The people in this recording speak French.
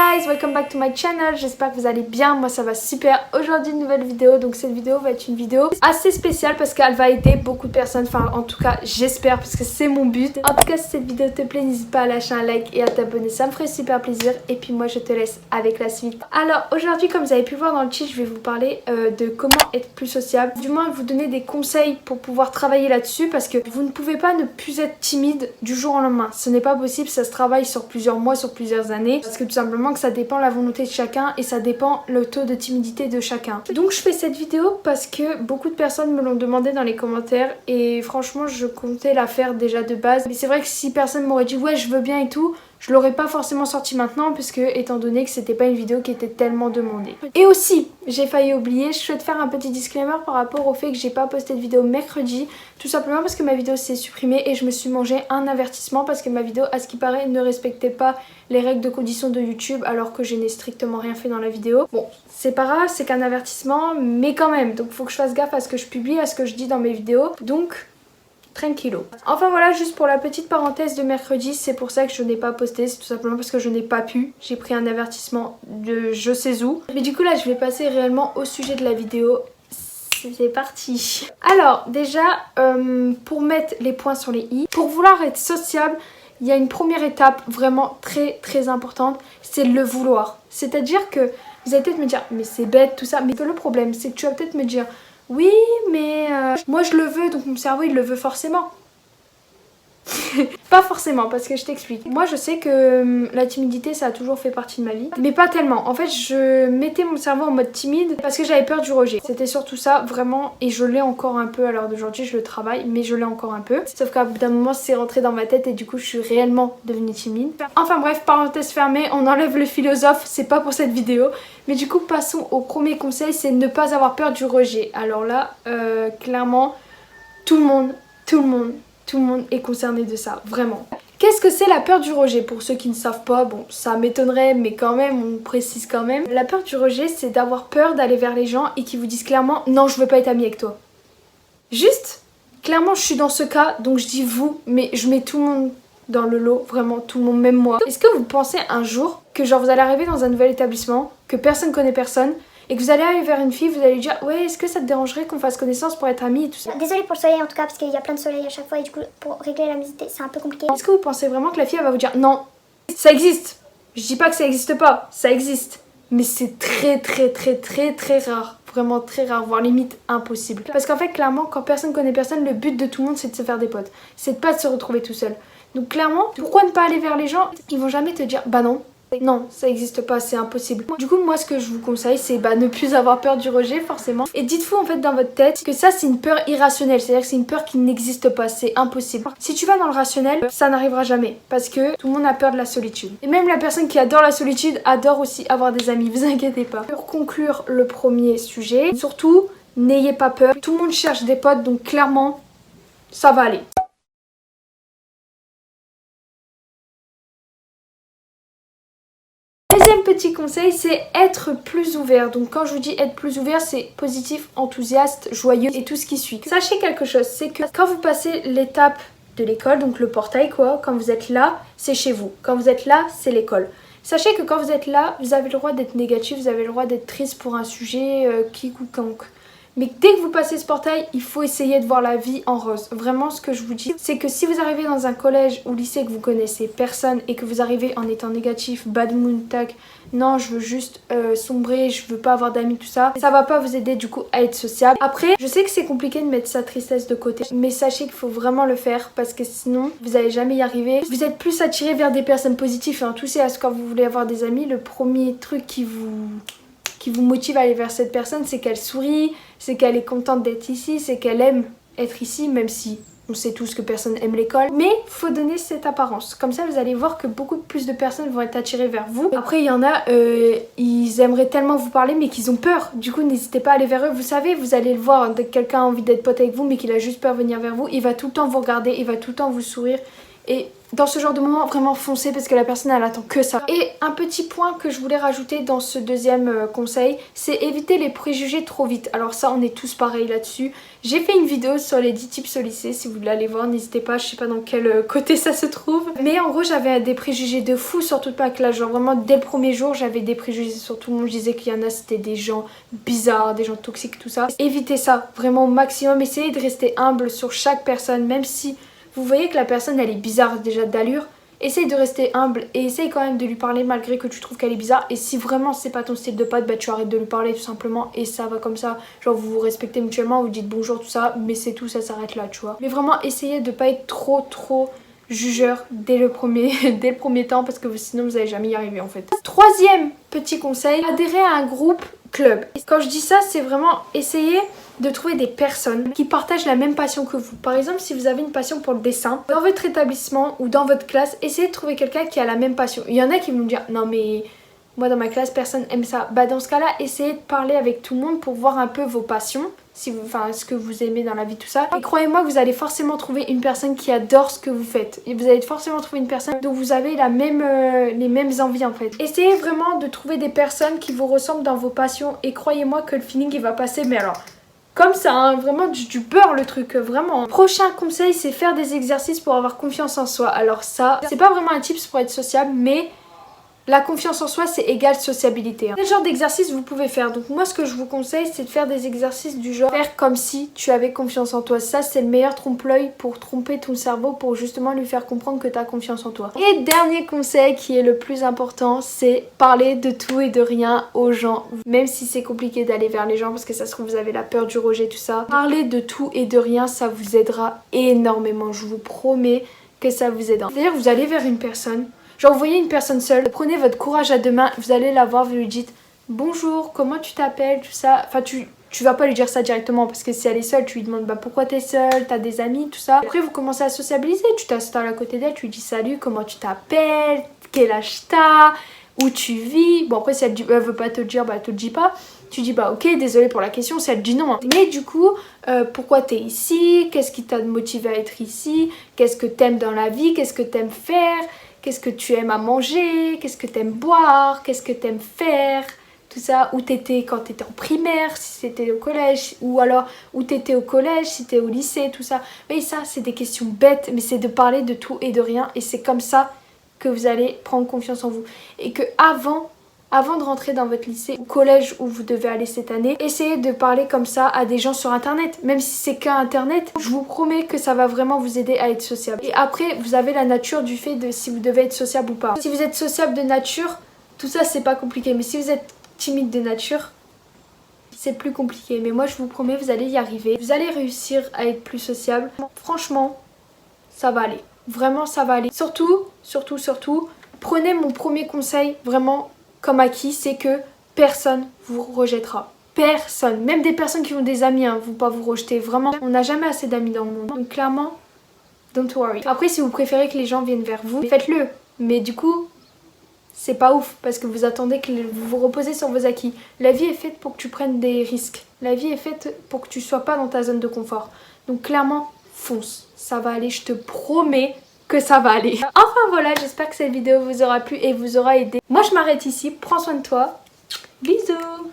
guys, welcome back to my channel, j'espère que vous allez bien, moi ça va super. Aujourd'hui une nouvelle vidéo, donc cette vidéo va être une vidéo assez spéciale parce qu'elle va aider beaucoup de personnes, enfin en tout cas j'espère parce que c'est mon but. En tout cas si cette vidéo te plaît, n'hésite pas à lâcher un like et à t'abonner, ça me ferait super plaisir. Et puis moi je te laisse avec la suite. Alors aujourd'hui, comme vous avez pu voir dans le titre, je vais vous parler de comment être plus sociable, du moins vous donner des conseils pour pouvoir travailler là-dessus, parce que vous ne pouvez pas ne plus être timide du jour au lendemain, ce n'est pas possible, ça se travaille sur plusieurs mois, sur plusieurs années, parce que tout simplement que ça dépend de la volonté de chacun et ça dépend le taux de timidité de chacun. Donc je fais cette vidéo parce que beaucoup de personnes me l'ont demandé dans les commentaires et franchement je comptais la faire déjà de base, mais c'est vrai que si personne m'aurait dit ouais je veux bien et tout, je l'aurais pas forcément sorti maintenant puisque étant donné que c'était pas une vidéo qui était tellement demandée. Et aussi, j'ai failli oublier, je souhaite faire un petit disclaimer par rapport au fait que j'ai pas posté de vidéo mercredi, tout simplement parce que ma vidéo s'est supprimée et je me suis mangé un avertissement parce que ma vidéo, à ce qui paraît, ne respectait pas les règles de condition de YouTube alors que je n'ai strictement rien fait dans la vidéo. Bon, c'est pas grave, c'est qu'un avertissement, mais quand même, donc faut que je fasse gaffe à ce que je publie, à ce que je dis dans mes vidéos, donc tranquillo. Enfin voilà, juste pour la petite parenthèse de mercredi, c'est pour ça que je n'ai pas posté, c'est tout simplement parce que je n'ai pas pu. J'ai pris un avertissement de je sais où. Mais du coup là je vais passer réellement au sujet de la vidéo. C'est parti. Alors déjà, pour mettre les points sur les i, pour vouloir être sociable, il y a une première étape vraiment très importante, c'est le vouloir. C'est-à-dire que vous allez peut-être me dire mais c'est bête tout ça, mais le problème c'est que tu vas peut-être me dire oui, mais moi je le veux, donc mon cerveau il le veut forcément. Pas forcément, parce que je t'explique. Moi je sais que la timidité ça a toujours fait partie de ma vie, mais pas tellement. En fait je mettais mon cerveau en mode timide parce que j'avais peur du rejet. C'était surtout ça vraiment, et je l'ai encore un peu à l'heure d'aujourd'hui, je le travaille, mais je l'ai encore un peu. Sauf qu'à bout d'un moment c'est rentré dans ma tête et du coup je suis réellement devenue timide. Enfin bref, parenthèse fermée, on enlève le philosophe, c'est pas pour cette vidéo. Mais du coup passons au premier conseil, c'est ne pas avoir peur du rejet. Alors là, clairement, tout le monde est concerné de ça, vraiment. Qu'est-ce que c'est la peur du rejet? Pour ceux qui ne savent pas, bon ça m'étonnerait mais quand même on précise quand même. La peur du rejet c'est d'avoir peur d'aller vers les gens et qui vous disent clairement non je veux pas être amie avec toi. Juste, clairement je suis dans ce cas donc je dis vous, mais je mets tout le monde dans le lot, vraiment tout le monde, même moi. Est-ce que vous pensez un jour que genre vous allez arriver dans un nouvel établissement, que personne connaît personne, et que vous allez aller vers une fille, vous allez lui dire ouais est-ce que ça te dérangerait qu'on fasse connaissance pour être amis et tout ça. Désolée pour le soleil en tout cas parce qu'il y a plein de soleil à chaque fois et du coup pour régler la luminosité c'est un peu compliqué. Est-ce que vous pensez vraiment que la fille elle va vous dire non, ça existe? Je dis pas que ça existe pas, ça existe, mais c'est très rare. Vraiment très rare, voire limite impossible. Parce qu'en fait clairement quand personne connaît personne, le but de tout le monde c'est de se faire des potes, c'est de pas de se retrouver tout seul. Donc clairement, pourquoi ne pas aller vers les gens? Ils vont jamais te dire bah non, ça existe pas, c'est impossible. Du coup moi ce que je vous conseille c'est ne plus avoir peur du rejet forcément. Et dites-vous en fait dans votre tête que ça c'est une peur irrationnelle, c'est-à-dire que c'est une peur qui n'existe pas, c'est impossible. Si tu vas dans le rationnel, ça n'arrivera jamais parce que tout le monde a peur de la solitude. Et même la personne qui adore la solitude adore aussi avoir des amis, vous inquiétez pas. Pour conclure le premier sujet, surtout n'ayez pas peur, tout le monde cherche des potes donc clairement ça va aller. Deuxième petit conseil, c'est être plus ouvert. Donc quand je vous dis être plus ouvert, c'est positif, enthousiaste, joyeux et tout ce qui suit. Sachez quelque chose, c'est que quand vous passez l'étape de l'école, donc le portail quoi, quand vous êtes là, c'est chez vous. Quand vous êtes là, c'est l'école. Sachez que quand vous êtes là, vous avez le droit d'être négatif, vous avez le droit d'être triste pour un sujet quiconque. Mais dès que vous passez ce portail, il faut essayer de voir la vie en rose. Vraiment, ce que je vous dis, c'est que si vous arrivez dans un collège ou lycée que vous connaissez personne et que vous arrivez en étant négatif, bad mood, tac, non, je veux juste sombrer, je veux pas avoir d'amis, tout ça, ça va pas vous aider du coup à être sociable. Après, je sais que c'est compliqué de mettre sa tristesse de côté, mais sachez qu'il faut vraiment le faire parce que sinon, vous allez jamais y arriver. Vous êtes plus attiré vers des personnes positives. Hein. Tout c'est à ce quand vous voulez avoir des amis, le premier truc qui vous motive à aller vers cette personne, c'est qu'elle sourit, c'est qu'elle est contente d'être ici, c'est qu'elle aime être ici, même si on sait tous que personne aime l'école. Mais faut donner cette apparence. Comme ça, vous allez voir que beaucoup plus de personnes vont être attirées vers vous. Après, il y en a, ils aimeraient tellement vous parler, mais qu'ils ont peur. Du coup, n'hésitez pas à aller vers eux. Vous savez, vous allez le voir, dès que quelqu'un a envie d'être pote avec vous, mais qu'il a juste peur de venir vers vous, il va tout le temps vous regarder, il va tout le temps vous sourire. Et dans ce genre de moment, vraiment foncez parce que la personne elle attend que ça. Et un petit point que je voulais rajouter dans ce deuxième conseil, c'est éviter les préjugés trop vite. Alors ça, on est tous pareils là-dessus. J'ai fait une vidéo sur les 10 tips au lycée, si vous voulez aller voir, n'hésitez pas, je sais pas dans quel côté ça se trouve. Mais en gros, j'avais des préjugés de fou sur toute ma classe. Genre vraiment, dès le premier jour, j'avais des préjugés sur tout le monde. Je disais qu'il y en a, c'était des gens bizarres, des gens toxiques, tout ça. Évitez ça, vraiment au maximum. Essayez de rester humble sur chaque personne, même si vous voyez que la personne elle est bizarre déjà d'allure, essaye de rester humble et essaye quand même de lui parler malgré que tu trouves qu'elle est bizarre. Et si vraiment c'est pas ton style de pote, bah tu arrêtes de lui parler tout simplement et ça va comme ça. Genre vous vous respectez mutuellement, vous dites bonjour tout ça, mais c'est tout, ça s'arrête là, tu vois. Mais vraiment essayez de pas être trop jugeur dès le premier temps parce que sinon vous allez jamais y arriver en fait. Troisième petit conseil, adhérer à un groupe club. Quand je dis ça, c'est vraiment essayer de trouver des personnes qui partagent la même passion que vous. Par exemple, si vous avez une passion pour le dessin, dans votre établissement ou dans votre classe, essayez de trouver quelqu'un qui a la même passion. Il y en a qui vont me dire non mais moi dans ma classe personne aime ça. Bah dans ce cas là, essayez de parler avec tout le monde pour voir un peu vos passions, si vous, enfin ce que vous aimez dans la vie, tout ça. Et croyez-moi que vous allez forcément trouver une personne qui adore ce que vous faites. Et vous allez forcément trouver une personne dont vous avez les mêmes envies en fait. Essayez vraiment de trouver des personnes qui vous ressemblent dans vos passions et croyez-moi que le feeling il va passer, mais alors comme ça, hein, vraiment du beurre le truc, vraiment. Prochain conseil, c'est faire des exercices pour avoir confiance en soi. Alors ça, c'est pas vraiment un tips pour être sociable, mais la confiance en soi, c'est égal sociabilité. Quel genre d'exercice vous pouvez faire? Donc moi, ce que je vous conseille, c'est de faire des exercices du genre faire comme si tu avais confiance en toi. Ça, c'est le meilleur trompe-l'œil pour tromper ton cerveau, pour justement lui faire comprendre que tu as confiance en toi. Et dernier conseil qui est le plus important, c'est parler de tout et de rien aux gens. Même si c'est compliqué d'aller vers les gens parce que ça se trouve vous avez la peur du rejet, tout ça. Parler de tout et de rien, ça vous aidera énormément. Je vous promets que ça vous aidera. C'est-à-dire vous allez vers une personne. Genre vous voyez une personne seule, prenez votre courage à deux mains, vous allez la voir, vous lui dites bonjour, comment tu t'appelles, tout ça. Enfin tu vas pas lui dire ça directement parce que si elle est seule, tu lui demandes bah pourquoi t'es seule, t'as des amis, tout ça. Après vous commencez à sociabiliser, tu t'installes à côté d'elle, tu lui dis salut, comment tu t'appelles, quel âge t'as, où tu vis. Bon après si elle veut pas te le dire, bah elle te le dit pas. Tu dis bah ok désolé pour la question, si elle dit non. Mais du coup, pourquoi t'es ici, qu'est-ce qui t'a motivé à être ici, qu'est-ce que t'aimes dans la vie, qu'est-ce que t'aimes faire. Qu'est-ce que tu aimes à manger, qu'est-ce que tu aimes boire, qu'est-ce que tu aimes faire, tout ça, où t'étais quand t'étais en primaire, si c'était au collège, ou alors où t'étais au collège, si t'es au lycée, tout ça. Mais ça, c'est des questions bêtes, mais c'est de parler de tout et de rien, et c'est comme ça que vous allez prendre confiance en vous. Et que avant de rentrer dans votre lycée ou collège où vous devez aller cette année, essayez de parler comme ça à des gens sur internet. Même si c'est qu'un internet, je vous promets que ça va vraiment vous aider à être sociable. Et après, vous avez la nature du fait de si vous devez être sociable ou pas. Si vous êtes sociable de nature, tout ça c'est pas compliqué. Mais si vous êtes timide de nature, c'est plus compliqué. Mais moi je vous promets, vous allez y arriver. Vous allez réussir à être plus sociable. Franchement, ça va aller. Vraiment, ça va aller. Surtout, prenez mon premier conseil vraiment comme acquis, c'est que personne vous rejettera. Personne. Même des personnes qui ont des amis, hein, vont pas vous rejeter. Vraiment, on n'a jamais assez d'amis dans le monde. Donc clairement, don't worry. Après, si vous préférez que les gens viennent vers vous, faites-le. Mais du coup, c'est pas ouf parce que vous attendez que vous vous reposez sur vos acquis. La vie est faite pour que tu prennes des risques. La vie est faite pour que tu sois pas dans ta zone de confort. Donc clairement, fonce. Ça va aller, je te promets que ça va aller. Enfin voilà, j'espère que cette vidéo vous aura plu et vous aura aidé. Moi je m'arrête ici, prends soin de toi. Bisous.